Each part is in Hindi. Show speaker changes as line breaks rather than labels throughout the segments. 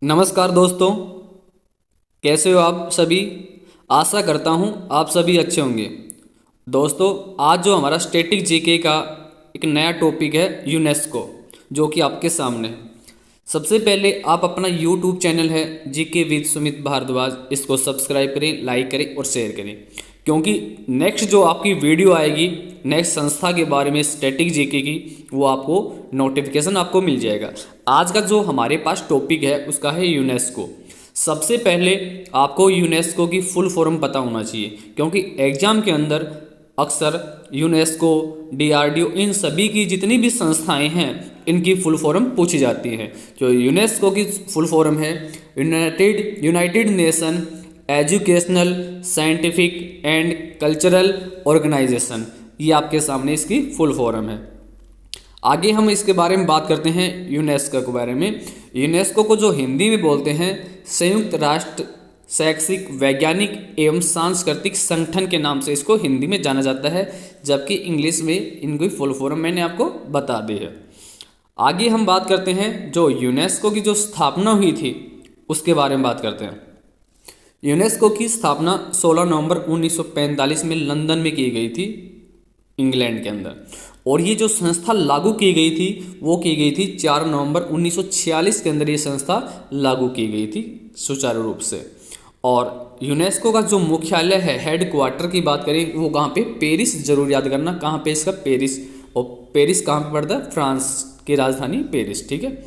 नमस्कार दोस्तों, कैसे हो आप सभी। आशा करता हूँ आप सभी अच्छे होंगे। दोस्तों, आज जो हमारा स्टैटिक जीके का एक नया टॉपिक है यूनेस्को, जो कि आपके सामने है। सबसे पहले आप अपना यूट्यूब चैनल है जीके विद सुमित भारद्वाज, इसको सब्सक्राइब करें, लाइक करें और शेयर करें, क्योंकि नेक्स्ट जो आपकी वीडियो आएगी नेक्स्ट संस्था के बारे में स्टैटिक जीके की, वो आपको नोटिफिकेशन आपको मिल जाएगा। आज का जो हमारे पास टॉपिक है उसका है यूनेस्को। सबसे पहले आपको यूनेस्को की फुल फॉर्म पता होना चाहिए, क्योंकि एग्जाम के अंदर अक्सर यूनेस्को, डीआरडीओ, इन सभी की जितनी भी संस्थाएं हैं इनकी फुल फॉर्म पूछी जाती है। जो यूनेस्को की फुल फॉर्म है United Nation Educational, Scientific and Cultural Organization, ये आपके सामने इसकी फुल फॉर्म है। आगे हम इसके बारे में बात करते हैं यूनेस्को के बारे में। यूनेस्को को जो हिंदी में बोलते हैं संयुक्त राष्ट्र शैक्षिक, वैज्ञानिक एवं सांस्कृतिक संगठन के नाम से इसको हिंदी में जाना जाता है, जबकि इंग्लिश में इनकी फुल फॉर्म मैंने आपको बता दी है। आगे हम बात करते हैं जो यूनेस्को की जो स्थापना हुई थी उसके बारे में बात करते हैं। यूनेस्को की स्थापना 16 नवंबर 1945 में लंदन में की गई थी, इंग्लैंड के अंदर। और ये जो संस्था लागू की गई थी वो की गई थी 4 नवंबर 1946 के अंदर ये संस्था लागू की गई थी सुचारू रूप से। और यूनेस्को का जो मुख्यालय है, हेड क्वार्टर की बात करें, वो कहाँ पे, पेरिस, जरूर याद करना कहाँ पे इसका, पेरिस। और पेरिस कहाँ पे पड़ता है, फ्रांस की राजधानी पेरिस, ठीक है।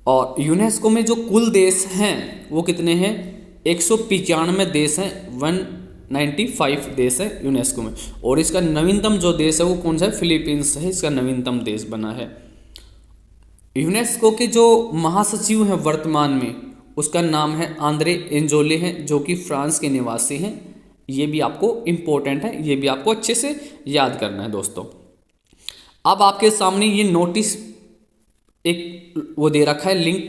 और यूनेस्को में जो कुल देश हैं वो कितने हैं, 195 देश हैं, 195 देश है यूनेस्को में। और इसका नवीनतम जो देश है वो कौन सा है, फिलीपींस है इसका नवीनतम देश बना है। यूनेस्को के जो महासचिव हैं वर्तमान में, उसका नाम है आंद्रे एंजोले हैं, जो कि फ्रांस के निवासी हैं। ये भी आपको इम्पोर्टेंट है, ये भी आपको अच्छे से याद करना है दोस्तों। अब आपके सामने ये नोटिस एक वो दे रखा है लिंक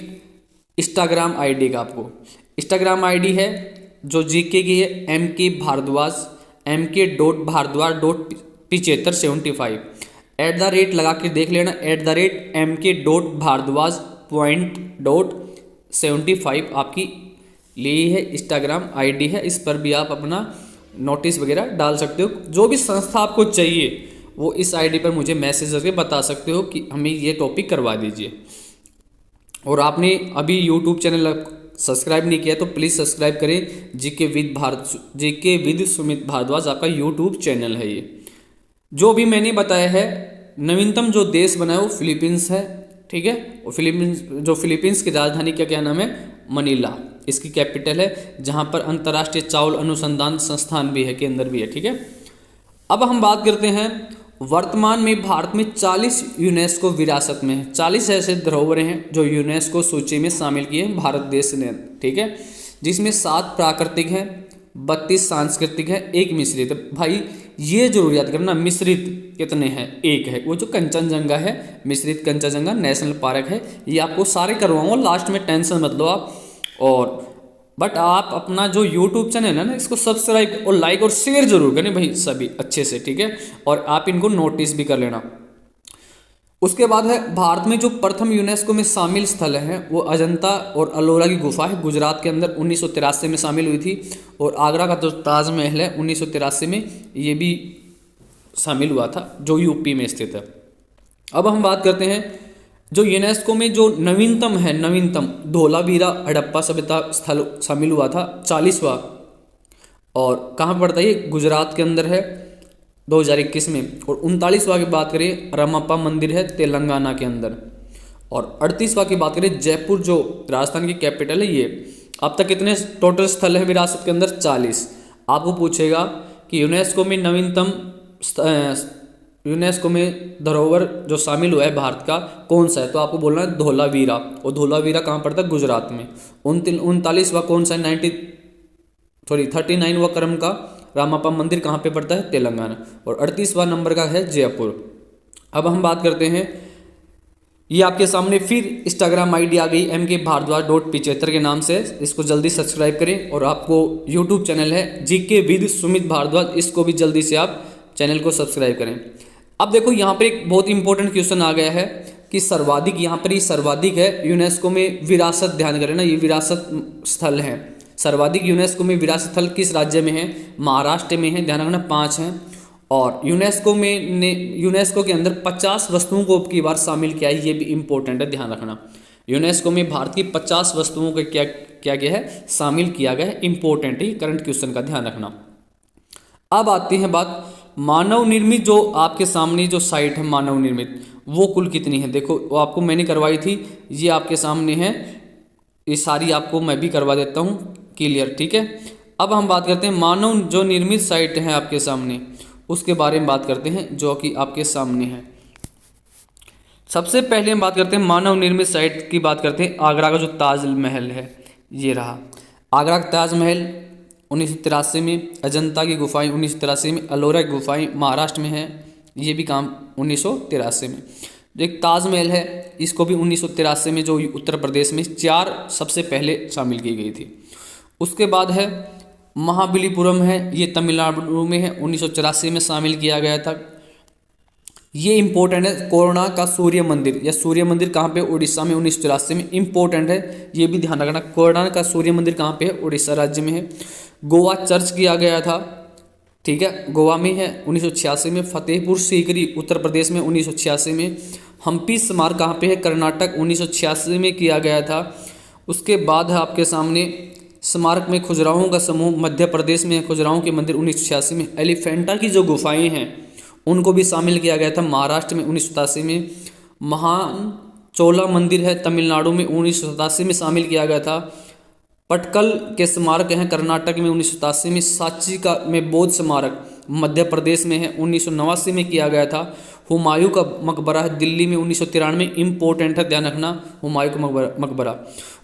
इंस्टाग्राम आईडी का। आपको इंस्टाग्राम आईडी है जो जीके की है, MK भारद्वाज, MK.भारद्वाज.75 @ लगा के देख लेना, @MK.भारद्वाज.75 आपकी ली है इंस्टाग्राम आईडी है। इस पर भी आप अपना नोटिस वगैरह डाल सकते हो। जो भी संस्था आपको चाहिए वो इस आईडी पर मुझे मैसेज करके बता सकते हो कि हमें ये टॉपिक करवा दीजिए। और आपने अभी यूट्यूब चैनल सब्सक्राइब नहीं किया तो प्लीज़ सब्सक्राइब करें। जीके विद सुमित भारद्वाज आपका यूट्यूब चैनल है ये। जो भी मैंने बताया है, नवीनतम जो देश बना है वो फिलीपींस है, ठीक है। और फिलीपींस की राजधानी क्या नाम है, मनीला इसकी कैपिटल है, जहाँ पर अंतर्राष्ट्रीय चावल अनुसंधान संस्थान भी है, केंद्र भी है, ठीक है। अब हम बात करते हैं वर्तमान में भारत में 40 यूनेस्को विरासत में है। 40 ऐसे धरोहरें हैं जो यूनेस्को सूची में शामिल किए हैं भारत देश ने, ठीक है। जिसमें 7 प्राकृतिक हैं, 32 सांस्कृतिक है, 1 मिश्रित। भाई ये जरूर याद करना, मिश्रित कितने हैं, 1 है। वो जो कंचनजंगा है, मिश्रित कंचनजंगा नेशनल पार्क है, ये आपको सारे करवाऊंगा लास्ट में, टेंशन मत लो आप। और बट आप अपना जो यूट्यूब चैनल है ना, इसको सब्सक्राइब और लाइक और शेयर जरूर करें भाई सभी अच्छे से, ठीक है। और आप इनको नोटिस भी कर लेना। उसके बाद है भारत में जो प्रथम यूनेस्को में शामिल स्थल है वो अजंता और अलोरा की गुफा है, गुजरात के अंदर 1983 में शामिल हुई थी। और आगरा का जो ताजमहल है 1983 में ये भी शामिल हुआ था, जो यूपी में स्थित है। अब हम बात करते हैं जो यूनेस्को में जो नवीनतम धोलावीरा हड़प्पा सभ्यता स्थल शामिल हुआ था, 40वां। और कहाँ पड़ता है ये, गुजरात के अंदर है, 2021 में। और 39वां की बात करें, रामप्पा मंदिर है तेलंगाना के अंदर। और 38वां की बात करें, जयपुर जो राजस्थान की कैपिटल है ये। अब तक कितने टोटल स्थल है विरासत के अंदर, 40। आपको पूछेगा कि यूनेस्को में धरोहर जो शामिल हुआ है भारत का कौन सा है, तो आपको बोलना है धोलावीरा। और धोलावीरा कहाँ पड़ता है, गुजरात में। 39वां कौन सा है, 39वां क्रम का रामप्पा मंदिर कहाँ पे पड़ता है, तेलंगाना। और 38वां नंबर का है जयपुर। अब हम बात करते हैं, ये आपके सामने फिर इंस्टाग्राम आईडी आ गई MK.भारद्वाज.75 के नाम से। इसको जल्दी सब्सक्राइब करें। और आपको यूट्यूब चैनल है जीके विद सुमित भारद्वाज, इसको भी जल्दी से आप चैनल को सब्सक्राइब करें। अब देखो यहाँ पर एक बहुत इंपॉर्टेंट क्वेश्चन आ गया है, कि सर्वाधिक, यहाँ पर ये सर्वाधिक है यूनेस्को में विरासत, ध्यान करें ना, ये विरासत स्थल है। सर्वाधिक यूनेस्को में विरासत स्थल किस राज्य में है? महाराष्ट्र में है, ध्यान रखना 5 हैं। और यूनेस्को के अंदर 50 वस्तुओं को अब की बार शामिल किया है, ये भी इंपॉर्टेंट है, ध्यान रखना। यूनेस्को में भारत की 50 वस्तुओं को क्या गया है? शामिल किया गया है। इंपॉर्टेंट ही करंट क्वेश्चन का, ध्यान रखना। अब आती है बात मानव निर्मित, जो आपके सामने जो साइट है मानव निर्मित, वो कुल कितनी है? देखो वो आपको मैंने करवाई थी, ये आपके सामने है, ये सारी आपको मैं भी करवा देता हूँ क्लियर, ठीक है। अब हम बात करते हैं मानव जो निर्मित साइट है आपके सामने, उसके बारे में बात करते हैं जो कि आपके सामने है। सबसे पहले हम बात करते हैं मानव निर्मित साइट की, बात करते हैं आगरा का जो ताजमहल है, ये रहा आगरा का ताजमहल 1983 में, अजंता की गुफाएं 1983 में, अलोरा की गुफाएं महाराष्ट्र में है, ये भी काम 1983 में। जो एक ताजमहल है इसको भी 1983 में जो उत्तर प्रदेश में 4 सबसे पहले शामिल की गई थी। उसके बाद है महाबलीपुरम है, ये तमिलनाडु में है, 1984 में शामिल किया गया था। ये इंपॉर्टेंट है। कोणार्क का सूर्य मंदिर, या सूर्य मंदिर कहाँ पे? उड़ीसा में, 1984 में, इंपॉर्टेंट है, ये भी ध्यान रखना। कोणार्क का सूर्य मंदिर कहाँ पे है? उड़ीसा राज्य में है। गोवा चर्च किया गया था, ठीक है, गोवा में है 1986 में। फतेहपुर सीकरी उत्तर प्रदेश में 1986 में। हम्पी स्मारक कहाँ पे है? कर्नाटक, 1986 में किया गया था। उसके बाद है आपके सामने स्मारक में खुजराहों का समूह मध्य प्रदेश में है, खुजराहों के मंदिर 1986 में। एलिफेंटा की जो गुफाएं हैं उनको भी शामिल किया गया था महाराष्ट्र में 1987 में। महान चोला मंदिर है तमिलनाडु में, 1987 में शामिल किया गया था। पटकल के स्मारक हैं कर्नाटक में 1987 में। सांची का में बौद्ध स्मारक मध्य प्रदेश में है, 1989 में किया गया था। हुमायूं का मकबरा है दिल्ली में 1993 में, इंपॉर्टेंट है, ध्यान रखना, हुमायूं का मकबरा।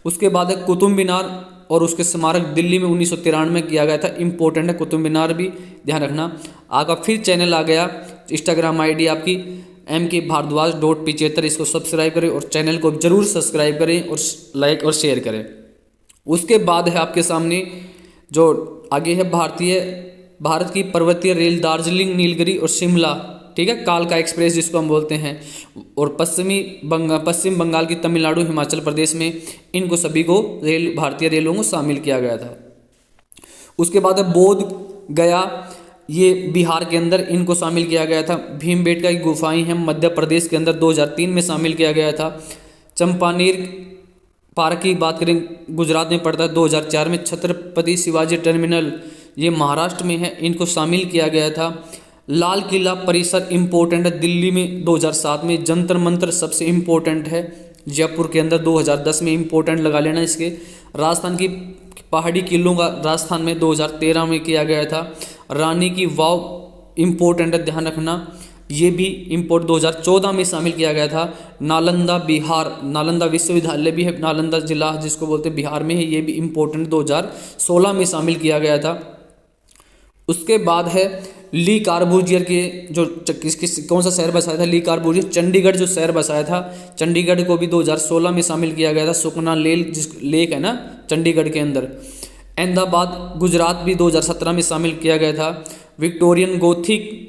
उसके बाद है कुतुब मीनार और उसके स्मारक दिल्ली में 1993 में किया गया था, इंपॉर्टेंट है कुतुब मीनार भी, ध्यान रखना। आपका फिर चैनल आ गया, इंस्टाग्राम आईडी आपकी mkbhardwaj.75, इसको सब्सक्राइब करें और चैनल को जरूर सब्सक्राइब करें और लाइक और शेयर करें। उसके बाद है आपके सामने जो आगे है भारत की पर्वतीय रेल दार्जिलिंग, नीलगिरी और शिमला, ठीक है, कालका एक्सप्रेस जिसको हम बोलते हैं, और पश्चिम बंगाल की तमिलनाडु, हिमाचल प्रदेश में, इनको सभी को भारतीय रेलों को शामिल किया गया था। उसके बाद है बोध गया, ये बिहार के अंदर, इनको शामिल किया गया था। भीमबेटका की गुफाएं हैं मध्य प्रदेश के अंदर, 2003 में शामिल किया गया था। चंपानेर पार्क की बात करें गुजरात में पड़ता है, 2004 में। छत्रपति शिवाजी टर्मिनल ये महाराष्ट्र में है, इनको शामिल किया गया था। लाल किला परिसर इंपॉर्टेंट है दिल्ली में 2007 में। जंतर मंतर सबसे इम्पोर्टेंट है जयपुर के अंदर, 2010 में, इंपॉर्टेंट लगा लेना इसके। राजस्थान की पहाड़ी किलों का राजस्थान में 2013 में किया गया था। रानी की वाव इंपॉर्टेंट है, ध्यान रखना, ये भी इंपोर्ट 2014 में शामिल किया गया था। नालंदा बिहार, नालंदा विश्वविद्यालय भी है, नालंदा जिला जिसको बोलते हैं बिहार में है, ये भी इंपॉर्टेंट 2016 में शामिल किया गया था। उसके बाद है ली कार्बूजियर के जो कौन सा शहर बसाया था? ली कार्बूजियर चंडीगढ़ जो शहर बसाया था, चंडीगढ़ को भी 2016 में शामिल किया गया था। सुखना लेक है ना चंडीगढ़ के अंदर। अहमदाबाद गुजरात भी 2017 में शामिल किया गया था। विक्टोरियन गोथिक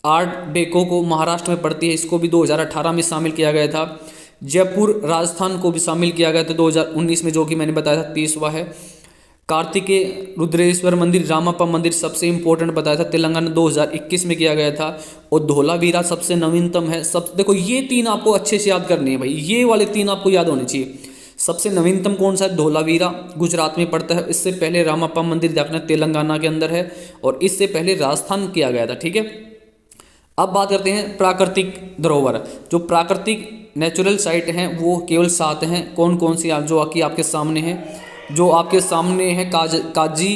आर्ट डेको को महाराष्ट्र में पड़ती है, इसको भी 2018 में शामिल किया गया था। जयपुर राजस्थान को भी शामिल किया गया था 2019 में, जो कि मैंने बताया था 30वां है। कार्तिकेय रुद्रेश्वर मंदिर, रामप्पा मंदिर सबसे इंपॉर्टेंट बताया था, तेलंगाना 2021 में किया गया था। और धोलावीरा सबसे नवीनतम है। सब देखो ये 3 आपको अच्छे से याद करनी है भाई, ये वाले 3 आपको याद होने चाहिए। सबसे नवीनतम कौन सा है? धोलावीरा गुजरात में पड़ता है। इससे पहले रामप्पा मंदिर देखना तेलंगाना के अंदर है, और इससे पहले राजस्थान किया गया था, ठीक है। अब बात करते हैं प्राकृतिक धरोहर। जो प्राकृतिक नेचुरल साइट हैं वो केवल 7 हैं। कौन कौन सी? जो कि आपके सामने है, जो आपके सामने है काजी,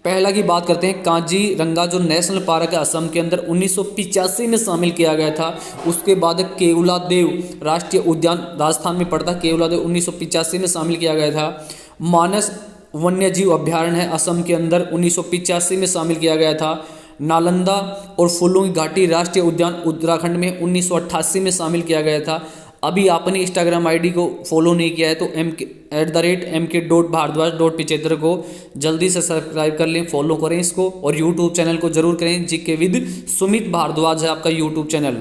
पहला की बात करते हैं काजीरंगा जो नेशनल पार्क है असम के अंदर, 1985 में शामिल किया गया था। उसके बाद केवलादेव राष्ट्रीय उद्यान राजस्थान में पड़ता है, केवलादेव 1985 में शामिल किया गया था। मानस वन्यजीव अभ्यारण्य है असम के अंदर, 1985 में शामिल किया गया था। नालंदा और फूलों की घाटी राष्ट्रीय उद्यान उत्तराखंड में 1988 में शामिल किया गया था। अभी आपने इंस्टाग्राम आईडी को फॉलो नहीं किया है तो @mk.bhardwaj.75 को जल्दी से सब्सक्राइब कर लें, फॉलो करें इसको, और यूट्यूब चैनल को जरूर करें। जीके विद सुमित भारद्वाज है आपका यूट्यूब चैनल।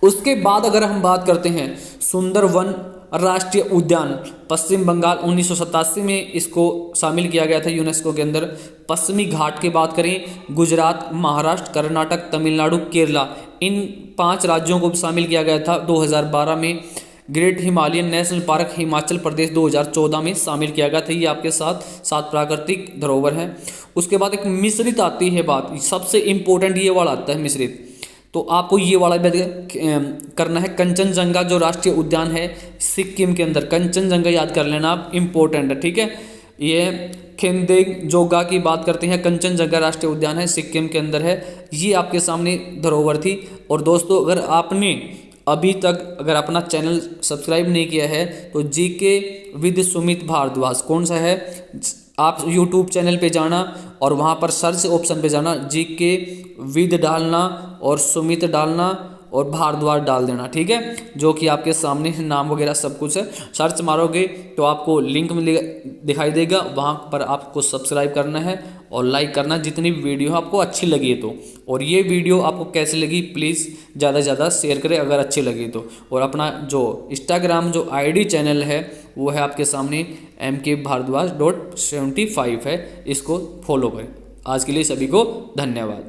उसके बाद अगर हम बात करते हैं सुंदरवन राष्ट्रीय उद्यान, पश्चिम बंगाल 1987 में इसको शामिल किया गया था यूनेस्को के अंदर। पश्चिमी घाट की बात करें, गुजरात, महाराष्ट्र, कर्नाटक, तमिलनाडु, केरला, इन 5 राज्यों को शामिल किया गया था 2012 में। Great Himalayan national park Himachal Pradesh 2014 में शामिल किया गया था। ये आपके साथ 7 प्राकृतिक धरोहर हैं। उसके बाद एक मिश्रित आती है बात, सबसे इंपॉर्टेंट ये वाला आता है मिश्रित, तो आपको ये वाला करना है। कंचनजंगा जो राष्ट्रीय उद्यान है सिक्किम के अंदर, कंचनजंगा याद कर लेना आप, इंपॉर्टेंट है, ठीक है। ये खेमदेंगजोंगा की बात करते हैं, कंचनजंगा राष्ट्रीय उद्यान है, सिक्किम के अंदर है। ये आपके सामने धरोहर थी। और दोस्तों अगर आपने अभी तक अगर अपना चैनल सब्सक्राइब नहीं किया है तो जीके विद सुमित भारद्वाज, कौन सा है, आप यूट्यूब चैनल पे जाना और वहाँ पर सर्च ऑप्शन पे जाना, जीके विद डालना और सुमित डालना और भारद्वाज डाल देना, ठीक है, जो कि आपके सामने नाम वगैरह सब कुछ है। सर्च मारोगे तो आपको लिंक मिलेगा, दिखाई देगा, वहाँ पर आपको सब्सक्राइब करना है और लाइक करना जितनी वीडियो आपको अच्छी लगी है तो। और ये वीडियो आपको कैसी लगी प्लीज़ ज़्यादा से ज़्यादा शेयर करें अगर अच्छी लगी तो। और अपना जो इंस्टाग्राम जो आईडी चैनल है वो है आपके सामने mkbhardwaj.75 है, इसको फॉलो करें। आज के लिए सभी को धन्यवाद।